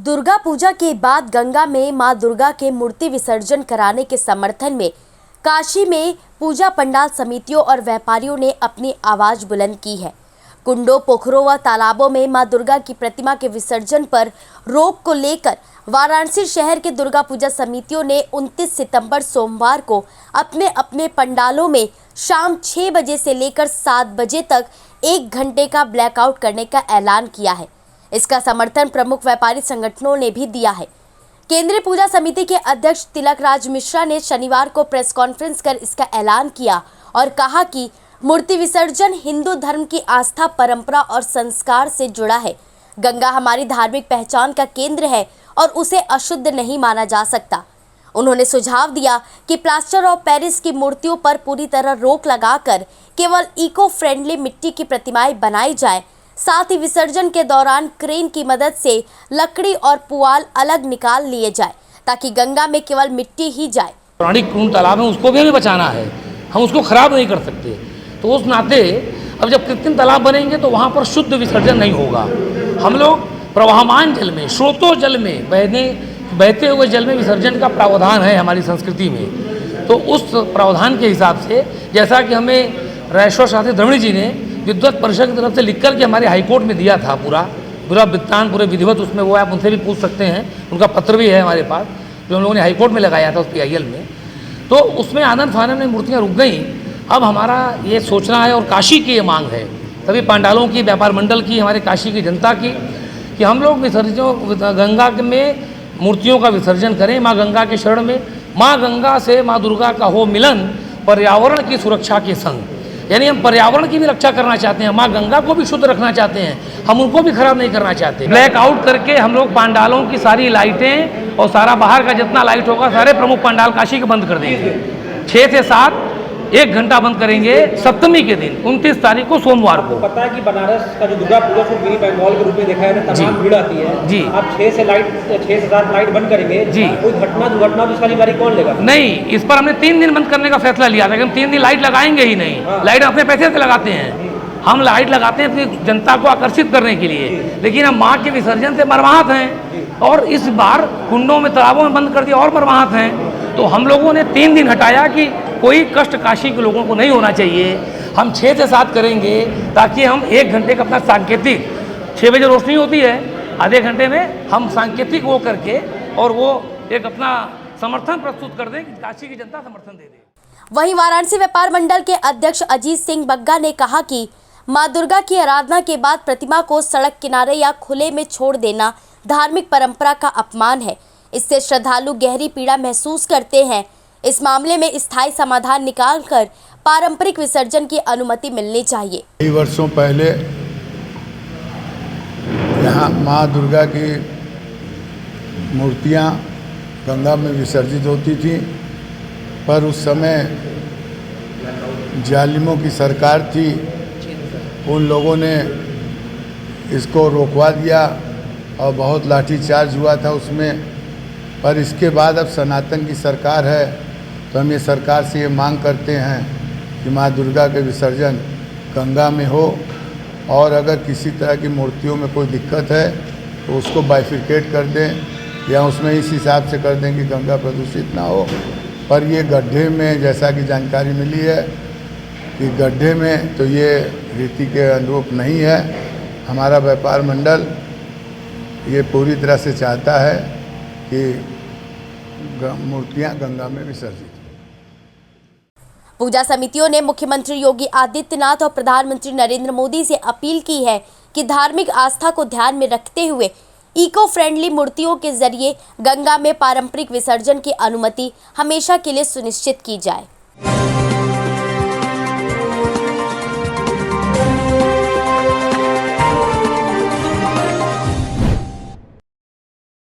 दुर्गा पूजा के बाद गंगा में मां दुर्गा के मूर्ति विसर्जन कराने के समर्थन में काशी में पूजा पंडाल समितियों और व्यापारियों ने अपनी आवाज बुलंद की है। कुंडों, पोखरों व तालाबों में मां दुर्गा की प्रतिमा के विसर्जन पर रोक को लेकर वाराणसी शहर के दुर्गा पूजा समितियों ने 29 सितंबर सोमवार को अपने अपने पंडालों में शाम 6 बजे से लेकर 7 बजे तक 1 घंटे का ब्लैकआउट करने का ऐलान किया है। इसका समर्थन प्रमुख व्यापारी संगठनों ने भी दिया है। केंद्रीय पूजा समिति के अध्यक्ष तिलक राज मिश्रा ने शनिवार को प्रेस कॉन्फ्रेंस कर इसका ऐलान किया और कहा कि मूर्ति विसर्जन हिंदू धर्म की आस्था, परंपरा और संस्कार से जुड़ा है। गंगा हमारी धार्मिक पहचान का केंद्र है और उसे अशुद्ध नहीं माना जा सकता। उन्होंने सुझाव दिया कि प्लास्टर ऑफ पेरिस की मूर्तियों पर पूरी तरह रोक लगाकर केवल इको फ्रेंडली मिट्टी की प्रतिमाएं बनाई जाए। साथ ही विसर्जन के दौरान क्रेन की मदद से लकड़ी और पुआल अलग निकाल लिए जाए ताकि गंगा में केवल मिट्टी ही जाए। पौराणिक कुंड तालाब है, उसको भी हमें बचाना है, हम उसको खराब नहीं कर सकते। तो उस नाते अब जब कृत्रिम तालाब बनेंगे तो वहाँ पर शुद्ध विसर्जन नहीं होगा। हम लोग प्रवाहमान जल में, स्रोतों जल में, बहते हुए जल में विसर्जन का प्रावधान है हमारी संस्कृति में। तो उस प्रावधान के हिसाब से जैसा कि हमें रायश्वर शास्त्री द्रविड़ जी ने विद्वत परिषद की तरफ से लिख कर के हमारे हाईकोर्ट में दिया था, पूरा वृत्तांत, पूरे विधिवत उसमें वो आप उनसे भी पूछ सकते हैं, उनका पत्र भी है हमारे पास जो हम लोगों ने हाईकोर्ट में लगाया था उस PIL में। तो उसमें आनंद फानन में मूर्तियाँ रुक गई। अब हमारा ये सोचना है और काशी की ये मांग है, सभी पांडालों की, व्यापार मंडल की, हमारे काशी की जनता की, कि हम लोग गंगा में मूर्तियों का विसर्जन करें। माँ गंगा के शरण में, माँ गंगा से माँ दुर्गा का हो मिलन, पर्यावरण की सुरक्षा के संग। यानी हम पर्यावरण की भी रक्षा करना चाहते हैं, माँ गंगा को भी शुद्ध रखना चाहते हैं, हम उनको भी खराब नहीं करना चाहते। ब्लैक आउट करके हम लोग पांडालों की सारी लाइटें और सारा बाहर का जितना लाइट होगा सारे प्रमुख पंडाल काशी के बंद कर देंगे। 6 से 7 1 घंटा बंद करेंगे सप्तमी के दिन 29 तारीख को सोमवार को। पता है कि बनारस का जो दुर्गा पूजा से मिनी बेंगॉल के रूप में देखा है, तमाम भीड़ आती है जी। आप 6 से 7 लाइट बंद करेंगे जी। कोई घटना दुर्घटना उसका जिम्मेदारी कौन लेगा? नहीं, इस पर हमने 3 दिन बंद करने का फैसला लिया था कि हम 3 दिन लाइट लगाएंगे ही नहीं। लाइट अपने पैसे से लगाते हैं, हम लाइट लगाते हैं अपनी जनता को आकर्षित करने के लिए, लेकिन हम माँ के विसर्जन से मर्माहत हैं और इस बार कुंडों में, तालाबों में बंद कर दिया और मर्माहत हैं। तो हम लोगों ने 3 दिन हटाया कि कोई कष्ट काशी के लोगों को नहीं होना चाहिए। हम 6 से 7 करेंगे ताकि हम 1 घंटे का अपना सांकेतिक, 6 बजे रोशनी होती है, आधे घंटे में हम सांकेतिक वो करके और वो एक अपना समर्थन प्रस्तुत कर दें कि काशी की जनता समर्थन दे दे। वहीं वाराणसी व्यापार मंडल के अध्यक्ष अजीत सिंह बग्गा ने कहा कि मां दुर्गा की आराधना के बाद प्रतिमा को सड़क किनारे या खुले में छोड़ देना धार्मिक परंपरा का अपमान है। इससे श्रद्धालु गहरी पीड़ा महसूस करते हैं। इस मामले में स्थायी समाधान निकालकर पारंपरिक विसर्जन की अनुमति मिलनी चाहिए। कई वर्षों पहले यहाँ माँ दुर्गा की मूर्तियाँ गंगा में विसर्जित होती थी, पर उस समय जालिमों की सरकार थी, उन लोगों ने इसको रोकवा दिया और बहुत लाठीचार्ज हुआ था उसमें। पर इसके बाद अब सनातन की सरकार है, तो हम ये सरकार से ये मांग करते हैं कि माँ दुर्गा के विसर्जन गंगा में हो, और अगर किसी तरह की मूर्तियों में कोई दिक्कत है तो उसको बाइफिकेट कर दें या उसमें इस हिसाब से कर दें कि गंगा प्रदूषित ना हो। पर ये गड्ढे में, जैसा कि जानकारी मिली है कि गड्ढे में तो ये रीति के अनुरूप नहीं है। हमारा व्यापार मंडल ये पूरी तरह से चाहता है कि मूर्तियाँ गंगा में विसर्जित। पूजा समितियों ने मुख्यमंत्री योगी आदित्यनाथ और प्रधानमंत्री नरेंद्र मोदी से अपील की है कि धार्मिक आस्था को ध्यान में रखते हुए इको फ्रेंडली मूर्तियों के जरिए गंगा में पारंपरिक विसर्जन की अनुमति हमेशा के लिए सुनिश्चित की जाए।